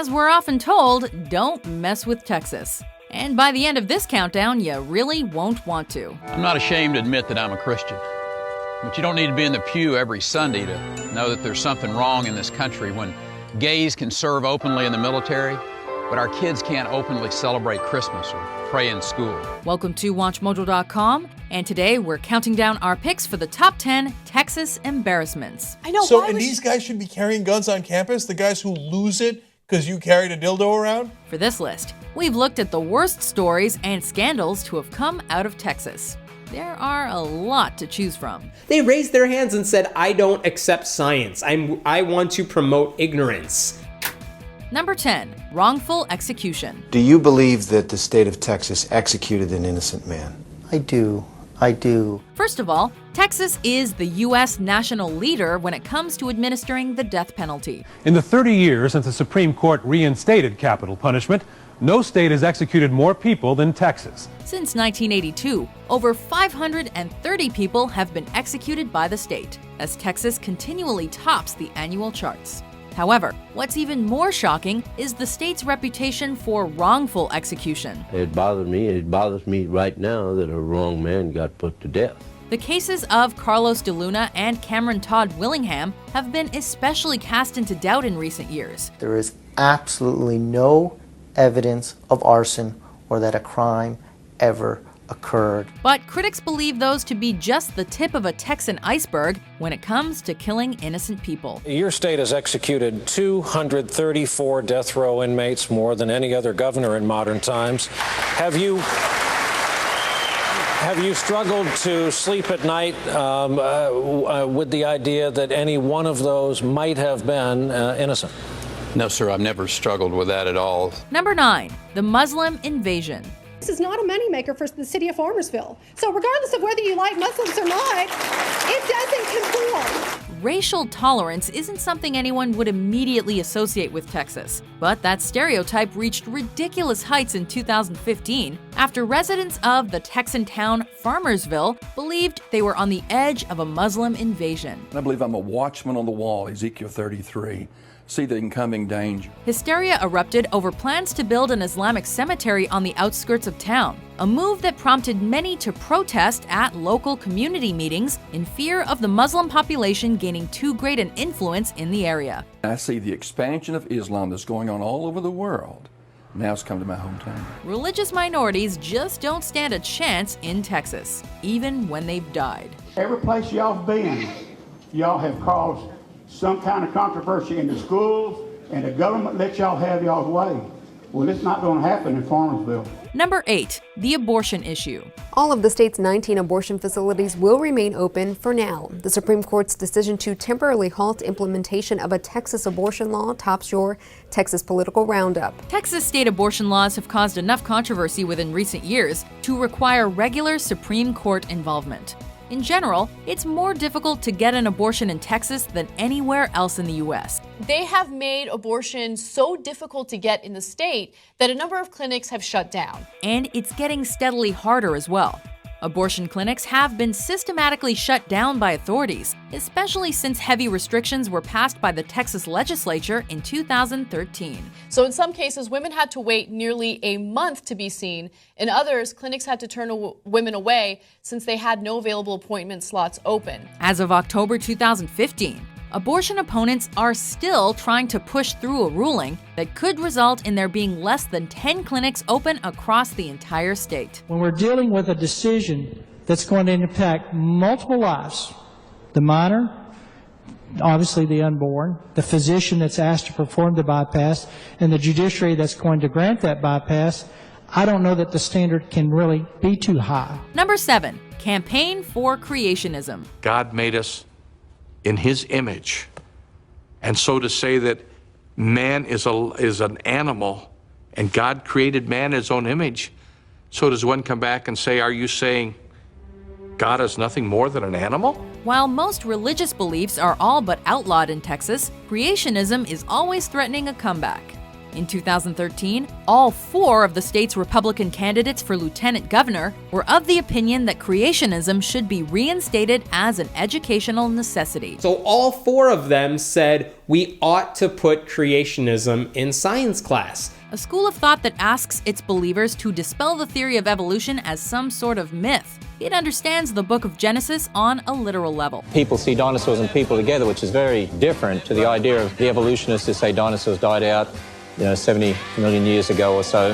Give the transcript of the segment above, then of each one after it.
As we're often told, don't mess with Texas. And by the end of this countdown, you really won't want to. I'm not ashamed to admit that I'm a Christian. But you don't need to be in the pew every Sunday to know that there's something wrong in this country when gays can serve openly in the military, but our kids can't openly celebrate Christmas or pray in school. Welcome to WatchMojo.com, and today we're counting down our picks for the top 10 Texas embarrassments. I know. So, and these guys should be carrying guns on campus? The guys who lose it because you carried a dildo around? For this list, we've looked at the worst stories and scandals to have come out of Texas. There are a lot to choose from. They raised their hands and said, I don't accept science. I want to promote ignorance. Number 10, wrongful execution. Do you believe that the state of Texas executed an innocent man? I do. First of all, Texas is the U.S. national leader when it comes to administering the death penalty. In the 30 years since the Supreme Court reinstated capital punishment, no state has executed more people than Texas. Since 1982, over 530 people have been executed by the state, as Texas continually tops the annual charts. However, what's even more shocking is the state's reputation for wrongful execution. It bothers me right now that a wrong man got put to death. The cases of Carlos de Luna and Cameron Todd Willingham have been especially cast into doubt in recent years. There is absolutely no evidence of arson or that a crime ever occurred. But critics believe those to be just the tip of a Texan iceberg when it comes to killing innocent people. Your state has executed 234 death row inmates, more than any other governor in modern times. Have you struggled to sleep at night with the idea that any one of those might have been innocent? No, sir, I've never struggled with that at all. Number 9, the Muslim invasion. This is not a moneymaker for the city of Farmersville. So regardless of whether you like Muslims or not, it doesn't conform. Racial tolerance isn't something anyone would immediately associate with Texas, but that stereotype reached ridiculous heights in 2015 after residents of the Texan town Farmersville believed they were on the edge of a Muslim invasion. I believe I'm a watchman on the wall, Ezekiel 33. See the incoming danger. Hysteria erupted over plans to build an Islamic cemetery on the outskirts of town, a move that prompted many to protest at local community meetings in fear of the Muslim population gaining too great an influence in the area. I see the expansion of Islam that's going on all over the world. Now it's come to my hometown. Religious minorities just don't stand a chance in Texas, even when they've died. Every place y'all been, y'all have caused some kind of controversy in the schools, and the government lets y'all have y'all's way. Well, it's not going to happen in Farmersville. Number 8, the abortion issue. All of the state's 19 abortion facilities will remain open for now. The Supreme Court's decision to temporarily halt implementation of a Texas abortion law tops your Texas political roundup. Texas state abortion laws have caused enough controversy within recent years to require regular Supreme Court involvement. In general, it's more difficult to get an abortion in Texas than anywhere else in the U.S. They have made abortion so difficult to get in the state that a number of clinics have shut down. And it's getting steadily harder as well. Abortion clinics have been systematically shut down by authorities, especially since heavy restrictions were passed by the Texas legislature in 2013. So in some cases, women had to wait nearly a month to be seen. In others, clinics had to turn women away since they had no available appointment slots open. As of October 2015, abortion opponents are still trying to push through a ruling that could result in there being less than 10 clinics open across the entire state. When we're dealing with a decision that's going to impact multiple lives, the minor, obviously the unborn, the physician that's asked to perform the bypass, and the judiciary that's going to grant that bypass, I don't know that the standard can really be too high. Number 7, campaign for creationism. God made us in his image, and so to say that man is an animal and God created man in his own image, so does one come back and say, are you saying God is nothing more than an animal? While most religious beliefs are all but outlawed in Texas, creationism is always threatening a comeback. In 2013, all 4 of the state's Republican candidates for lieutenant governor were of the opinion that creationism should be reinstated as an educational necessity. So all 4 of them said we ought to put creationism in science class. A school of thought that asks its believers to dispel the theory of evolution as some sort of myth. It understands the book of Genesis on a literal level. People see dinosaurs and people together, which is very different to the idea of the evolutionists who say dinosaurs died out 70 million years ago or so,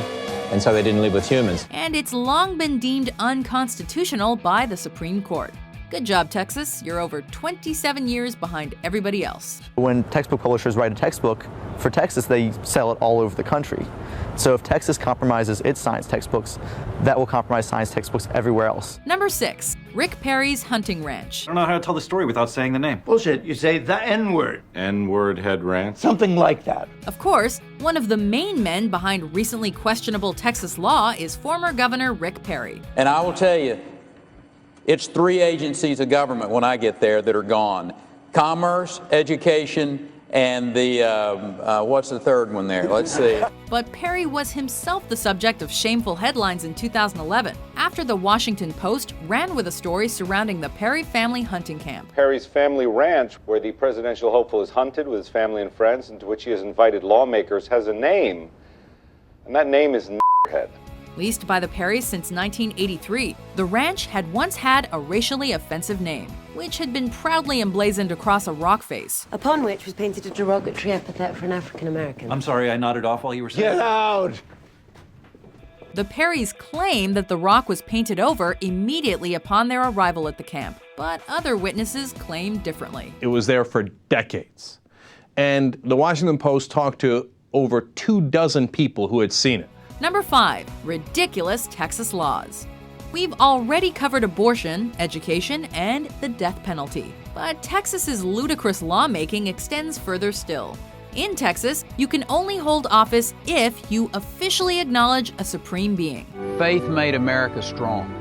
and so they didn't live with humans. And it's long been deemed unconstitutional by the Supreme Court. Good job, Texas. You're over 27 years behind everybody else. When textbook publishers write a textbook for Texas, they sell it all over the country. So if Texas compromises its science textbooks, that will compromise science textbooks everywhere else. Number 6, Rick Perry's hunting ranch. I don't know how to tell the story without saying the name. Bullshit, you say the N-word. N-word head ranch? Something like that. Of course, one of the main men behind recently questionable Texas law is former Governor Rick Perry. And I will tell you, it's 3 agencies of government when I get there that are gone. Commerce, education, and the, what's the third one there? Let's see. But Perry was himself the subject of shameful headlines in 2011 after the Washington Post ran with a story surrounding the Perry family hunting camp. Perry's family ranch, where the presidential hopeful is hunted with his family and friends, and to which he has invited lawmakers, has a name. And that name is N***head. Leased by the Perrys since 1983, the ranch had once had a racially offensive name, which had been proudly emblazoned across a rock face. Upon which was painted a derogatory epithet for an African-American. I'm sorry, I nodded off while you were saying Get out! The Perrys claim that the rock was painted over immediately upon their arrival at the camp, but other witnesses claim differently. It was there for decades. And the Washington Post talked to over 24 people who had seen it. Number 5, ridiculous Texas laws. We've already covered abortion, education, and the death penalty. But Texas's ludicrous lawmaking extends further still. In Texas, you can only hold office if you officially acknowledge a supreme being. Faith made America strong.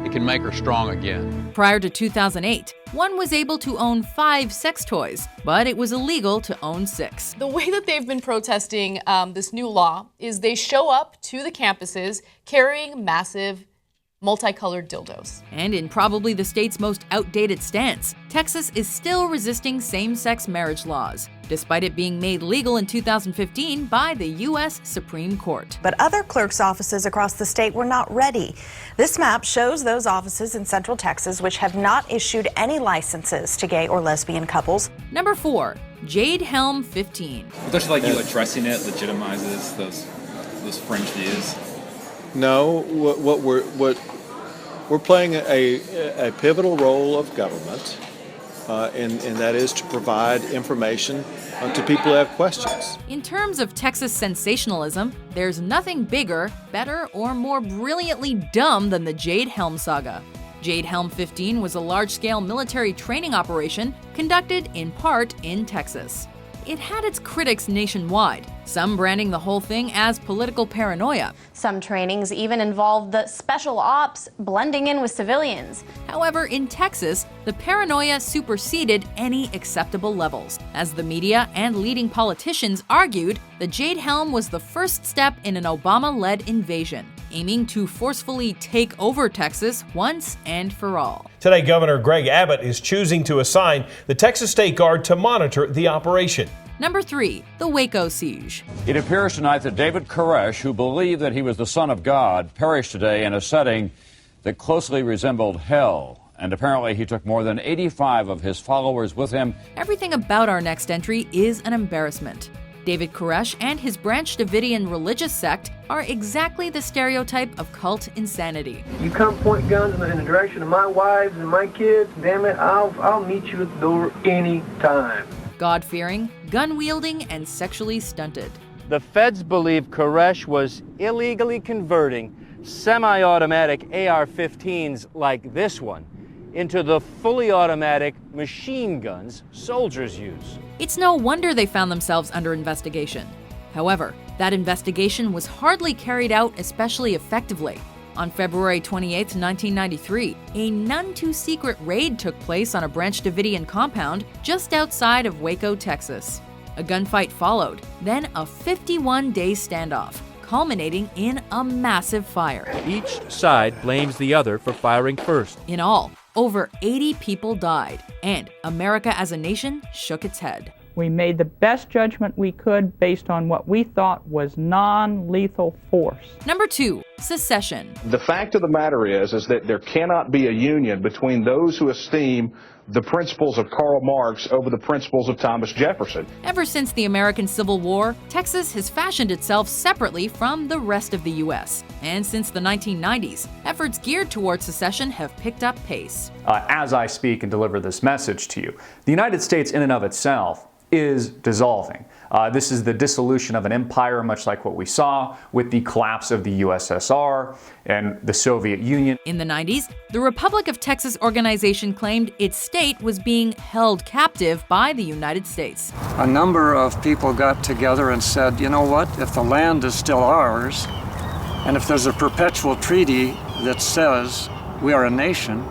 It can make her strong again. Prior to 2008, one was able to own 5 sex toys, but it was illegal to own 6. The way that they've been protesting this new law is they show up to the campuses carrying massive multicolored dildos. And in probably the state's most outdated stance, Texas is still resisting same-sex marriage laws, despite it being made legal in 2015 by the U.S. Supreme Court. But other clerks' offices across the state were not ready. This map shows those offices in Central Texas which have not issued any licenses to gay or lesbian couples. Number 4, Jade Helm 15. Don't you like you addressing it legitimizes those fringe views? No, what we're playing a pivotal role of government, and that is to provide information to people who have questions. In terms of Texas sensationalism, there's nothing bigger, better, or more brilliantly dumb than the Jade Helm saga. Jade Helm 15 was a large-scale military training operation conducted in part in Texas. It had its critics nationwide, some branding the whole thing as political paranoia. Some trainings even involved the special ops blending in with civilians. However, in Texas, the paranoia superseded any acceptable levels. As the media and leading politicians argued, the Jade Helm was the first step in an Obama-led invasion, aiming to forcefully take over Texas once and for all. Today, Governor Greg Abbott is choosing to assign the Texas State Guard to monitor the operation. Number 3, the Waco Siege. It appears tonight that David Koresh, who believed that he was the Son of God, perished today in a setting that closely resembled hell. And apparently he took more than 85 of his followers with him. Everything about our next entry is an embarrassment. David Koresh and his Branch Davidian religious sect are exactly the stereotype of cult insanity. You come point guns in the direction of my wives and my kids, damn it, I'll meet you at the door any time. God-fearing, gun-wielding, and sexually stunted. The feds believe Koresh was illegally converting semi-automatic AR-15s like this one into the fully automatic machine guns soldiers use. It's no wonder they found themselves under investigation. However, that investigation was hardly carried out especially effectively. On February 28, 1993, a none-too-secret raid took place on a Branch Davidian compound just outside of Waco, Texas. A gunfight followed, then a 51-day standoff, culminating in a massive fire. Each side blames the other for firing first. In all, over 80 people died, and America as a nation shook its head. We made the best judgment we could based on what we thought was non-lethal force. Number 2, secession. The fact of the matter is that there cannot be a union between those who esteem the principles of Karl Marx over the principles of Thomas Jefferson. Ever since the American Civil War, Texas has fashioned itself separately from the rest of the U.S. And since the 1990s, efforts geared towards secession have picked up pace. As I speak and deliver this message to you, the United States in and of itself is dissolving. This is the dissolution of an empire, much like what we saw with the collapse of the USSR and the Soviet Union. In the 90s, the Republic of Texas organization claimed its state was being held captive by the United States. A number of people got together and said, you know what, if the land is still ours, and if there's a perpetual treaty that says we are a nation,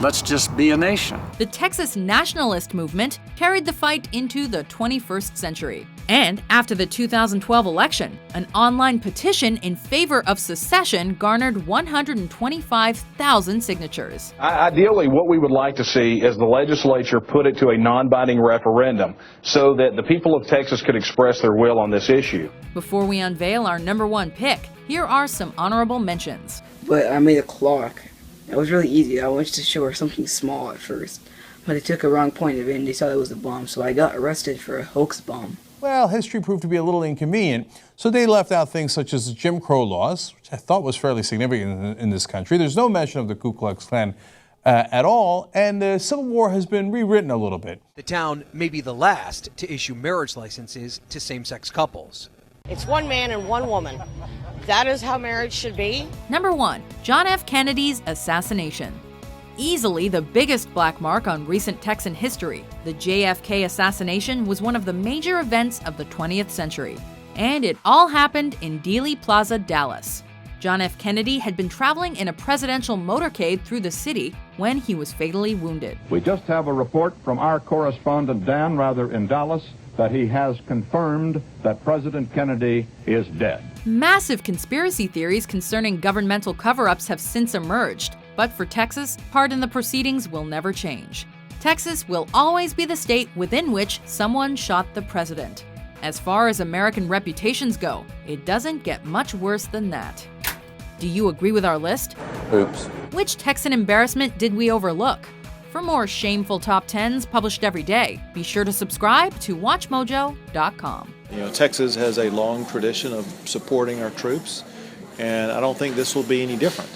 let's just be a nation. The Texas nationalist movement carried the fight into the 21st century. And after the 2012 election, an online petition in favor of secession garnered 125,000 signatures. Ideally, what we would like to see is the legislature put it to a non-binding referendum so that the people of Texas could express their will on this issue. Before we unveil our number 1 pick, here are some honorable mentions. But I made a clock. It was really easy. I wanted to show her something small at first, but they took a wrong point of it and they thought it was a bomb, so I got arrested for a hoax bomb. Well, history proved to be a little inconvenient, so they left out things such as the Jim Crow laws, which I thought was fairly significant in this country. There's no mention of the Ku Klux Klan at all, and the Civil War has been rewritten a little bit. The town may be the last to issue marriage licenses to same-sex couples. It's one man and one woman. That is how marriage should be. Number 1, John F. Kennedy's assassination. Easily the biggest black mark on recent Texan history, the JFK assassination was one of the major events of the 20th century. And it all happened in Dealey Plaza, Dallas. John F. Kennedy had been traveling in a presidential motorcade through the city when he was fatally wounded. We just have a report from our correspondent Dan Rather in Dallas that he has confirmed that President Kennedy is dead. Massive conspiracy theories concerning governmental cover-ups have since emerged, but for Texas, part in the proceedings will never change. Texas will always be the state within which someone shot the president. As far as American reputations go, it doesn't get much worse than that. Do you agree with our list? Oops. Which Texan embarrassment did we overlook? For more shameful top 10s published every day, be sure to subscribe to WatchMojo.com. You know, Texas has a long tradition of supporting our troops, and I don't think this will be any different.